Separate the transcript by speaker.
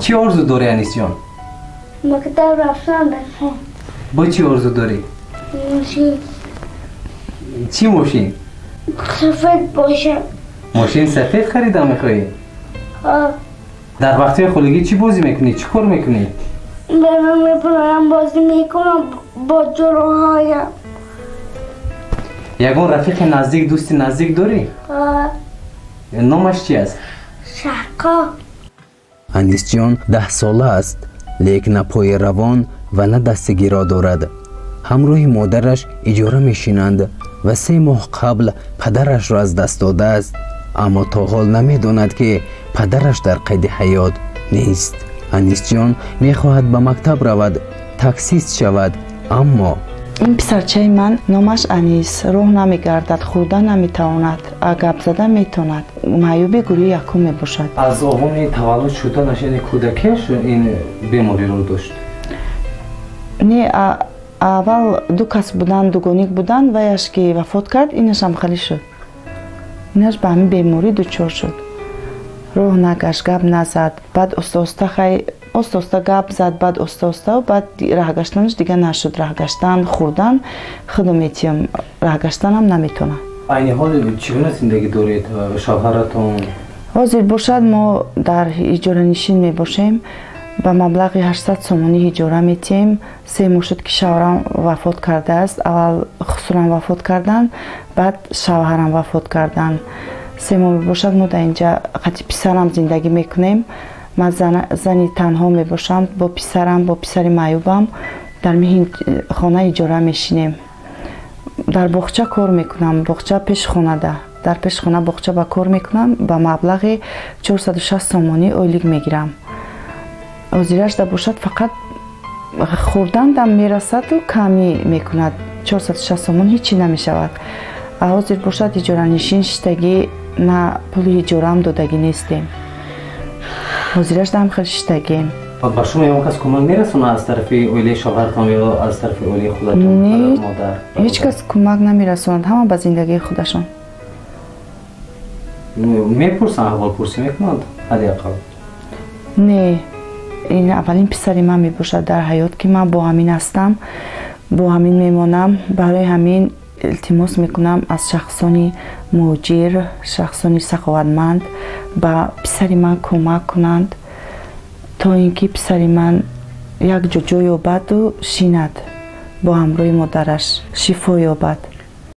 Speaker 1: چی آرزو داری انیس جان؟
Speaker 2: مکتب رفتن بخوام.
Speaker 1: با چی آرزو داری؟
Speaker 2: ماشین
Speaker 1: چی ماشین؟
Speaker 2: سفید باشه.
Speaker 1: ماشین سفید خریدم میخوایی؟ در وقتی خودگی چی بازی میکنی؟ چی کار میکنی؟
Speaker 2: برم میپرایم بازی میکنم با جلوهایم.
Speaker 1: یگان رفیق نزدیک دوست نزدیک داری؟ نامش چی است؟
Speaker 2: شرقا.
Speaker 3: انیس جان 10 ساله است لیکن نه پای روان و نه دستگی را دارد. همراه مادرش اجاره میشینند و 3 ماه قبل پدرش را از دست داده است، اما تا حال نمیداند که پدرش در قید حیات نیست. انیس جان میخواهد به مکتب رود، تاکسیست شود، اما
Speaker 4: این پسرچه من نامش انیس راه نمیگردد، خوردن نمیتواند، گپ زدن میتواند، معیوب گروه یکم میباشد.
Speaker 1: از آغام تولد شدنش این کودکش این بیماری رو داشت؟
Speaker 4: نه، اول 2 کس بودن، دوگانیک بودن و یش که وفات کرد اینش هم خالی شد. اینش به همین بیماری دچار شد. راه نگشت، گپ نزد، بعد استا خیلی استا گپ زد، بعد استا و بعد راه گشتنش دیگه نشد. راه گشتن خوردن خودم میتونم، راه گشتن هم نمیتونم.
Speaker 1: این حال چگونه زندگی دارید؟ شوهرتون؟
Speaker 4: حاضر باشد ما در اجاره نشین میباشیم، به مبلغ 800 سومانی اجاره میتیم. 3 ماه شد که شوهرم وفات کرده است. اول خسرم وفات کردن، بعد شوهرم وفات کردن. 3 ماه باشد ما در اینجا خطی پسرم زندگی میکنیم. من زنی تنها میباشم با پسرم، با پسر معیوبم در این خانه اجاره میشینیم. در باغچه کار میکنم، باغچه پیش خانه ده، در پیش خانه باغچه با کار میکنم. با مبلغ 460 سومانی اولیگ میگیرم. حاضرش ده باشد فقط خوردن دم میرسد و کمی میکند. 460 سومون هیچی نمیشود. حاضر باشد اجاره نشین شدگی، نه پول اجاره هم دادگی نیستیم. حاضرش دم خیلی شدگیم.
Speaker 1: با شما یه کس کمک میرسونه از طرف اولی شوهرتان یا از طرف اولی خودتون؟
Speaker 4: نه، هیچ کس کمک نمیرسوند، همه به زندگی خودشون.
Speaker 1: میپرسن احوال پرسی میکنند حداقل؟
Speaker 4: نه، این اولین پسری من میباشد در حیات که من با همین هستم، با همین میمانم. برای همین التماس میکنم از شخصانی مهاجر، شخصانی سخاوتمند با پسری من کمک کنند تا اینکه پسری من یک جا یابد و شیند با همراه مادرش شفا یابد.